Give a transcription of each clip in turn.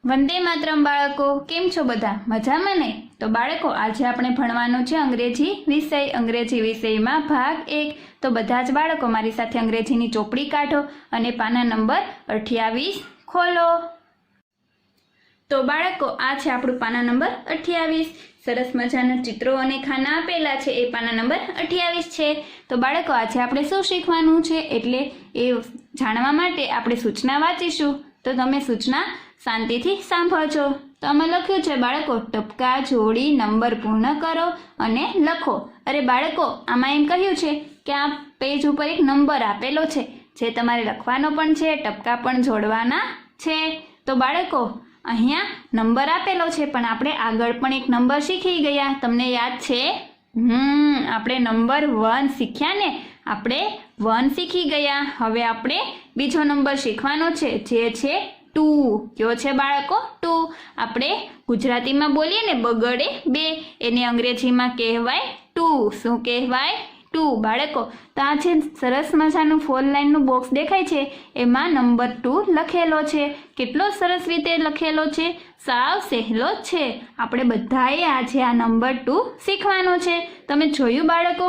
વંદે માતરમ બાળકો, કેમ છો બધા? મજામાં ને? તો બાળકો, આજે આપણે ભણવાનું છે અંગ્રેજી વિષય. અંગ્રેજી વિષયમાં ભાગ 1. તો બધા જ બાળકો મારી સાથે અંગ્રેજીની ચોપડી કાઢો અને પાના નંબર 28 ખોલો. તો બાળકો, આ છે આપણું પાના નંબર 28. સરસ મજાના ચિત્રો અને ખાના આપેલા છે, એ પાના નંબર 28 છે. તો બાળકો, આજે આપણે શું શીખવાનું છે એટલે એ જાણવા માટે આપણે સૂચના વાંચીશું. તો તમે સૂચના શાંતિથી સાંભળજો. તો આમાં લખ્યું છે બાળકો, ટપકા જોડી નંબર પૂર્ણ કરો અને લખો. અરે બાળકો, આમાં એમ કહ્યું છે કે આ પેજ ઉપર એક નંબર આપેલો છે જે તમારે લખવાનો પણ છે, ટપકા પણ જોડવાના છે. તો બાળકો, અહીંયા નંબર આપેલો છે, પણ આપણે આગળ પણ એક નંબર શીખી ગયા. તમને યાદ છે? આપણે નંબર 1 શીખ્યા ને? આપણે 1 શીખી ગયા. હવે આપણે બીજો નંબર શીખવાનો છે, જે છે 2. કયો છે બાળકો? 2. આપણે ગુજરાતીમાં બોલીએ ને બગડે 2, એને અંગ્રેજીમાં કહેવાય 2. શું કહેવાય? 2. બાળકો, તો આ છે સરસ મજાનું 4 લાઈનનું બોક્સ દેખાય છે, એમાં નંબર 2 લખેલો છે. કેટલો સરસ રીતે લખેલો છે, સાવ સહેલો જ છે. આપણે બધાએ આજે આ નંબર 2 શીખવાનો છે. તમે જોયું બાળકો?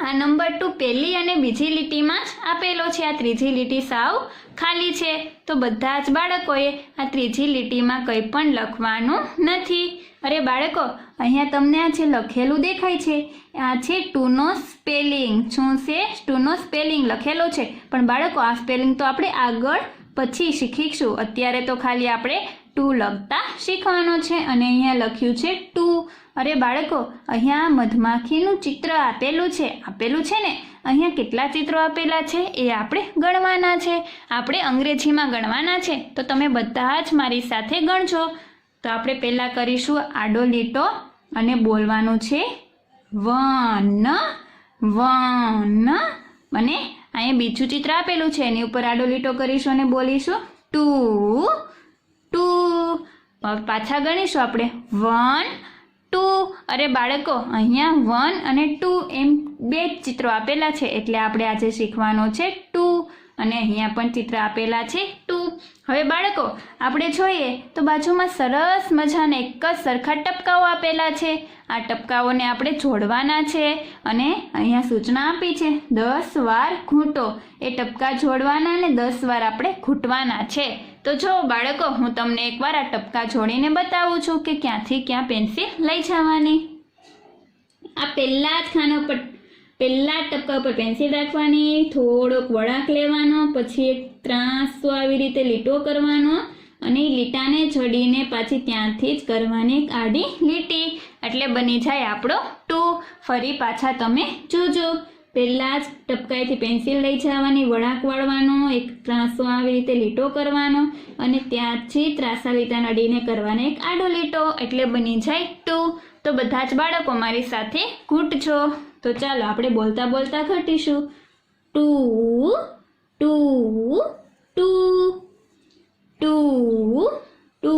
આ નંબર 2 પહેલી અને બીજી લીટીમાં જ આપેલો છે. આ ત્રીજી લીટી સાવ ખાલી છે. તો બધા જ બાળકોએ આ ત્રીજી લીટીમાં કંઈ પણ લખવાનું નથી. અરે બાળકો, અહીંયા તમને આ જે લખેલું દેખાય છે, આ છે 2 નો સ્પેલિંગ. શું છે? 2 નો સ્પેલિંગ લખેલો છે. પણ બાળકો, આ સ્પેલિંગ તો આપણે આગળ પછી શીખીશું. અત્યારે તો ખાલી આપણે 2 લખતા શીખવાનો છે. અને અહીંયા લખ્યું છે 2. અરે બાળકો, અહીંયા મધમાખીનું ચિત્ર આપેલું છે ને? અહીંયા કેટલા ચિત્રો આપેલા છે એ આપણે ગણવાના છે. આપણે અંગ્રેજીમાં ગણવાના છે. તો તમે બધા જ મારી સાથે ગણજો. તો આપણે પહેલાં કરીશું આડો લીટો અને બોલવાનું છે 1 1. અને અહીંયા બીજું ચિત્ર આપેલું છે, એની ઉપર આડો લીટો કરીશું અને બોલીશું 2 2. પાછા ગણીશું આપણે 1 2. અરે બાળકો, અહીંયા 1 અને 2 એમ 2 ચિત્રો આપેલા છે, એટલે આપણે આજે શીખવાનો છે 2. અને અહીંયા પણ ચિત્ર આપેલા છે 2. હવે બાળકો, આપણે જોઈએ તો બાજુમાં સરસ મજાના એક જ સરખા ટપકાઓ આપેલા છે. આ ટપકાઓને આપણે જોડવાના છે. અને અહીંયા સૂચના આપી છે 10 વાર ઘૂંટો. એ ટપકા જોડવાના અને 10 વાર આપણે ઘૂંટવાના છે. તો જો બાળકો, હું તમને એકવાર આ ટપકા જોડીને બતાવું છું કે ક્યાંથી ક્યાં પેન્સિલ લઈ જવાની. આ પહેલા જ ખાના પર પહેલા ટપકા ઉપર પેન્સિલ રાખવાની, થોડોક વળાંક લેવાનો, પછી એક ત્રાંસો આવી રીતે લીટો કરવાનો અને લીટાને જોડીને પાછી ત્યાંથી જ કરવાની એક આડી લીટી, એટલે બની જાય આપણો 2. ફરી પાછા તમે જોજો. પહેલાં જ ટપકાએથી પેન્સિલ લઈ જવાની, વળાંક વાળવાનો, એક ત્રાંસો આવી રીતે લીટો કરવાનો અને ત્યાંથી ત્રાસા લીટા અડીને કરવાનો એક આડો લીટો, એટલે બની જાય 2. તો બધા જ બાળકો મારી સાથે ઘૂંટજો. તો ચાલો આપણે બોલતા બોલતા ઘટીશું 2 2 2 2 2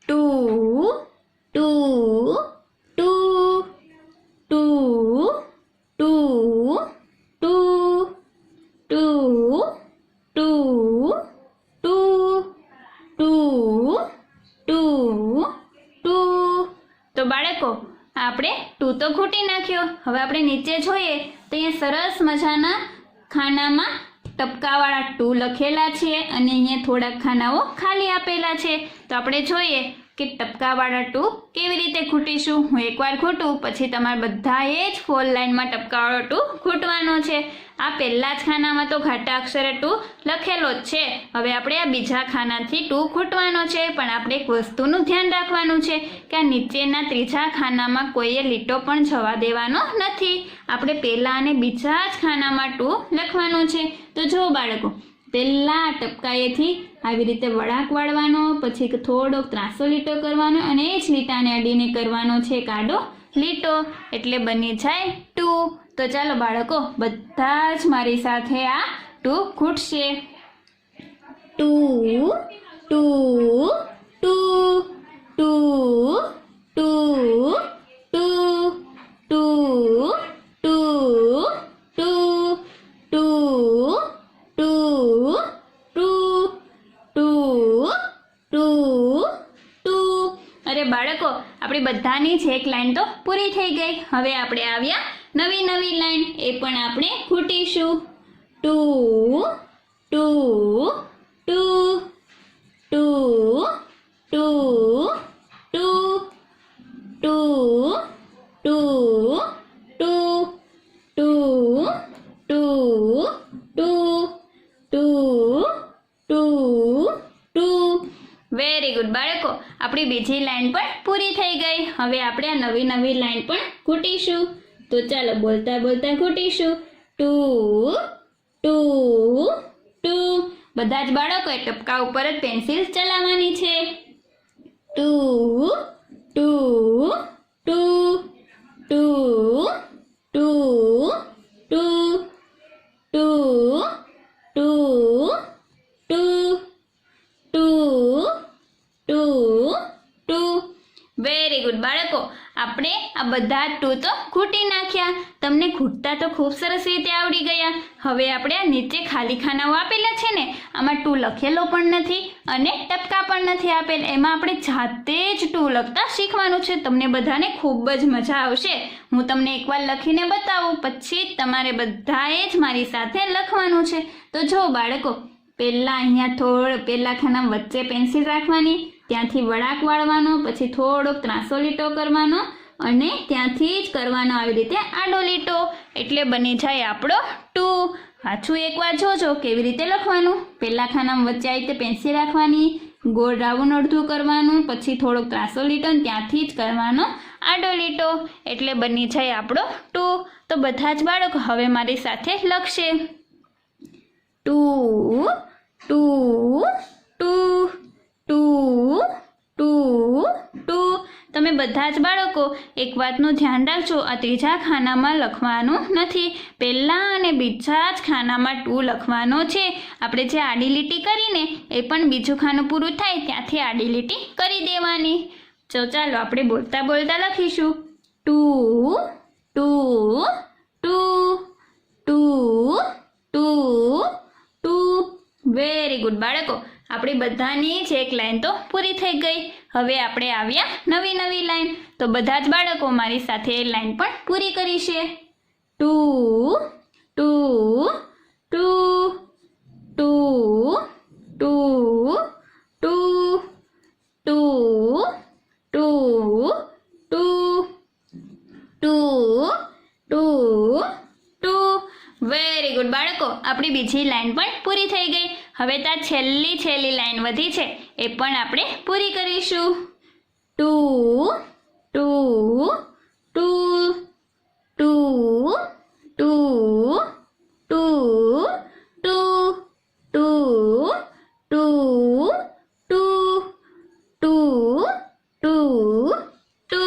2 2 2 તો બાળકો, આપણે 2 તો ઘૂંટી નાખ્યો. હવે આપણે નીચે જોઈએ તો અહીંયા સરસ મજાના ખાનામાં ટપકાવાળા 2 લખેલા છે અને અહીંયા થોડાક ખાનાઓ ખાલી આપેલા છે. તો આપણે જોઈએ કે ટપકાવાળા 2 કેવી રીતે ઘૂંટીશું. હું એકવાર ઘૂંટું, પછી તમારે બધાએ જ 4 લાઈનમાં ટપકાવાળો 2 ઘૂંટવાનો છે. આ પહેલા જ ખાનામાં તો ઘાટા અક્ષરે 2 લખેલો જ છે. હવે આપણે આ બીજા ખાનાથી 2 ઘૂંટવાનો છે. પણ આપણે એક વસ્તુનું ધ્યાન રાખવાનું છે કે આ નીચેના ત્રીજા ખાનામાં કોઈએ લીટો પણ જવા દેવાનો નથી. આપણે પહેલા અને બીજા જ ખાનામાં 2 લખવાનો છે. તો જો બાળકો, પહેલાં ટપકાએથી આવી રીતે વળાંક વાળવાનો, પછી થોડોક ત્રાસો લીટો કરવાનો અને એ જ લીટાને અડીને કરવાનો છે કાડો લીટો, એટલે બની જાય 2. તો ચાલો બાળકો, બધા જ મારી સાથે આ 2 ઘૂંટશે. 2 2 2 2 2 2 2 2 2 2 2 2 આપણી બધાની જ એક લાઈન તો પૂરી થઈ ગઈ. હવે આપણે આવ્યા નવી લાઈન, એ પણ આપણે ખૂટીશું. 2 2 2 2 2 2 2 2 2 2 2 2 2 2. વેરી ગુડ બાળકો, આપણી બીજી લાઈન પણ પૂરી થઈ ગઈ. હવે આપણે આ નવી લાઈન પણ ખૂટીશું. તો ચાલો બોલતા ખૂટીશું. 2 2 2. બધા જ બાળકોએ ટપકા ઉપર જ પેન્સિલ ચલાવવાની છે. 2 2 2 2 2 2 2 2 2 2 2 2. વેરી ગુડ બાળકો, આપણે આ બધા 2 તો ખૂટી નાખ્યા. તમને ખૂટતા તો ખૂબ સરસ રીતે આવડી ગયા. હવે આપણે આ નીચે ખાલી ખાનાઓ આપેલા છે ને, આમાં 2 લખેલો પણ નથી અને ટપકા પણ નથી આપેલ. એમાં આપણે જાતે જ 2 લખતા શીખવાનું છે. તમને બધાને ખૂબ જ મજા આવશે. હું તમને એકવાર લખીને બતાવું, પછી તમારે બધાએ જ મારી સાથે લખવાનું છે. તો જો બાળકો, પહેલાં અહીંયા પહેલા ખાના વચ્ચે પેન્સિલ રાખવાની, ત્યાંથી વળાંક વાળવાનો, પછી થોડોક ત્રાસો લીટો કરવાનો અને ત્યાંથી જ કરવાનો આવી રીતે આડો લીટો, એટલે બની જાય આપણો 2. પાછું એકવાર જોજો કેવી રીતે લખવાનું. પહેલા ખાનામાં વચ્ચે આવી રીતે પેન્સિલ રાખવાની, ગોળ રાઉન્ડ અડધું કરવાનું, પછી થોડોક ત્રાસો લીટો અને ત્યાંથી જ કરવાનો આડો લીટો, એટલે બની જાય આપણો 2. તો બધા જ બાળકો હવે મારી સાથે લખશે. 2 2 2 2 2 2. તમે બધા જ બાળકો એક વાતનું ધ્યાન રાખજો, આ ત્રીજા ખાનામાં લખવાનું નથી. પહેલા અને બીજા જ ખાનામાં 2 લખવાનો છે. આપણે જે આડી લીટી કરીને એ પણ બીજું ખાનું પૂરું થાય ત્યાંથી આડી લીટી કરી દેવાની. તો ચાલો આપણે બોલતા લખીશું. 2 2 2 2 2 2. વેરી ગુડ બાળકો, આપણી બધાની જ એક લાઈન તો પૂરી થઈ ગઈ. હવે આપણે આવ્યા નવી લાઈન. તો બધા જ બાળકો મારી સાથે એ લાઈન પણ પૂરી કરી છે. 2 2 2 2 2 2 2 2 2 2 2. વેરી ગુડ બાળકો, આપણી બીજી લાઈન પણ પૂરી થઈ ગઈ. હવે ત્યાં છેલ્લી લાઈન વધી છે, એ પણ આપણે પૂરી કરીશું. 2 2 2 2 2 2 2 2 2 2 2 2.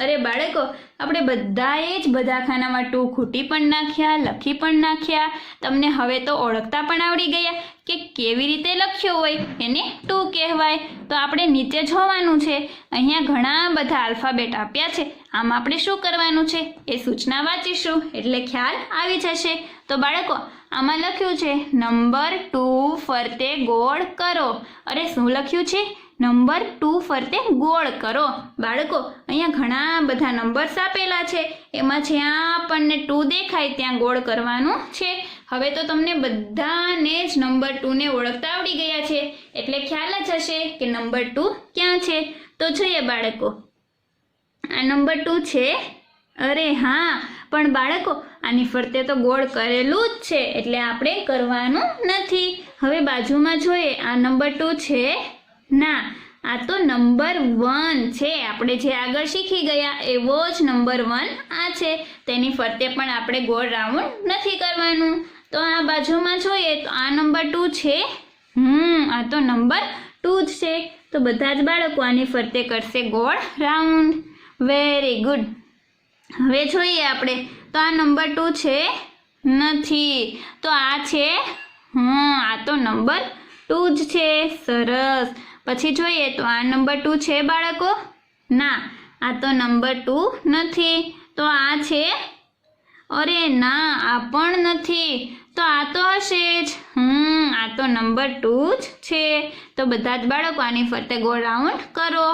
અરે બાળકો, આપણે બધાએ જ બધા ખાનામાં 2 ખૂટી પણ નાખ્યા, લખી પણ નાખ્યા. તમને હવે તો ઓળખતા પણ આવડી ગયા કે કેવી રીતે લખ્યો હોય એને 2 કહેવાય. તો આપણે નીચે જોવાનું છે, અહીંયા ઘણા બધા આલ્ફાબેટ આપ્યા છે. આમ આપણે શું કરવાનું છે એ સૂચના વાંચીશું એટલે ખ્યાલ આવી જશે. તો બાળકો, આમાં લખ્યું છે નંબર 2 ફરતે ગોળ કરો. અરે શું લખ્યું છે? નંબર 2 ફરતે ગોળ કરો. બાળકો, અહીંયા ઘણા બધા નંબર્સ આપેલા છે, એમાં જ્યાં આપણને 2 દેખાય ત્યાં ગોળ કરવાનું છે. હવે તો તમને બધાને જ નંબર 2 ને ઓળખતા આવડી ગયા છે, એટલે ખ્યાલ જ હશે કે નંબર 2 ક્યાં છે. તો જોઈએ બાળકો, આ નંબર 2 છે. અરે હા, પણ બાળકો આની ફરતે તો ગોળ કરેલું જ છે, એટલે આપણે કરવાનું નથી. હવે બાજુમાં જોઈએ, આ નંબર 2 છે? ના, આ તો નંબર 1 છે. આપણે જે આગળ શીખી ગયા એવો જ નંબર 1 આ છે. તેની ફરતે પણ આપણે ગોળ રાઉન્ડ નથી કરવાનું. તો આ બાજુમાં જોઈએ તો આ નંબર 2 છે? આ તો નંબર 2 જ છે. તો બધા જ બાળકો આની ફરતે કરશે ગોળ રાઉન્ડ. Very good. હવે જોઈએ આપણે, તો આ નંબર 2 છે? નથી. તો આ છે? આ તો નંબર 2 જ છે. સરસ. પછી જોઈએ તો આ નંબર 2 છે બાળકો? ના, આ તો નંબર 2 નથી. તો આ છે? અરે ના, આ પણ નથી. તો આ તો હશે જ. આ તો નંબર 2 જ છે. તો બધા જ બાળકો આની ફરતે ગોળ રાઉન્ડ કરો.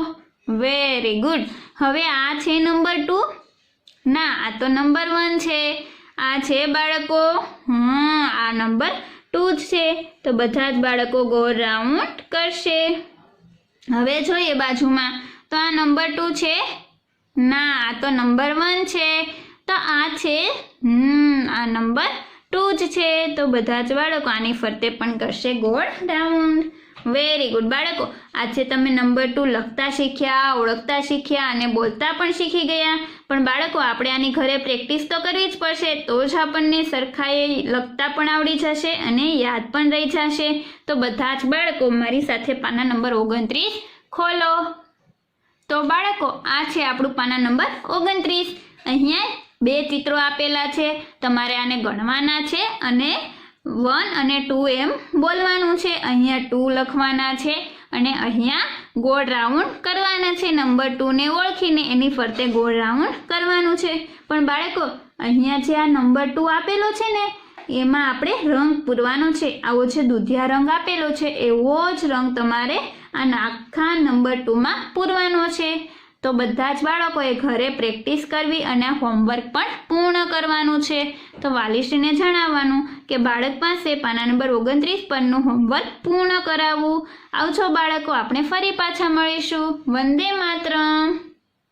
Very good. હવે આ છે નંબર 2? ના, આ તો નંબર 1 છે. આ છે બાળકો, આ નંબર 2 જ છે. તો બધા જ બાળકો ગોળ રાઉન્ડ કરશે. હવે જોઈએ બાજુમાં, તો આ નંબર 2 છે? ના, આ તો નંબર 1 છે. તો આ છે આ નંબર 2 જ છે. તો બધા જ બાળકો આની ફરતે પણ કરશે ગોળ રાઉન્ડ. વેરી ગુડ બાળકો. આજે તમે નંબર 2 લખતા શીખ્યા, ઓળખતા શીખ્યા અને બોલતા પણ શીખી ગયા. પણ બાળકો આપણે આની ઘરે પ્રેક્ટિસ તો કરવી જ પડશે, તો જ આપણને સરખાએ લખતા પણ આવડી જશે અને યાદ પણ રહી જશે. તો બધા જ બાળકો મારી સાથે પાના નંબર 29 ખોલો. તો બાળકો આ છે આપણું પાના નંબર 29. અહીંયા 2 ચિત્રો આપેલા છે. તમારે આને ગણવાના છે અને 1 અને 2 એમ બોલવાનું છે. અહીંયા 2 લખવાના છે અને અહીંયા ગોળ રાઉન્ડ કરવાના છે. નંબર 2 ને ઓળખીને એની ફરતે ગોળ રાઉન્ડ કરવાનું છે. પણ બાળકો અહીંયા જે આ નંબર 2 આપેલો છે ને, એમાં આપણે રંગ પૂરવાનો છે. આવો જે દૂધિયા રંગ આપેલો છે એવો જ રંગ તમારે આ આખા નંબર 2માં પૂરવાનો છે. તો બધા જ બાળકોએ ઘરે પ્રેક્ટિસ કરવી અને હોમવર્ક પણ પૂર્ણ કરવાનું છે. તો વાલીશ્રીને જણાવવાનું કે બાળક પાસે પાના નંબર 29 પરનું હોમવર્ક પૂર્ણ કરાવવું. આવજો બાળકો, આપણે ફરી પાછા મળીશું. વંદે માતરમ.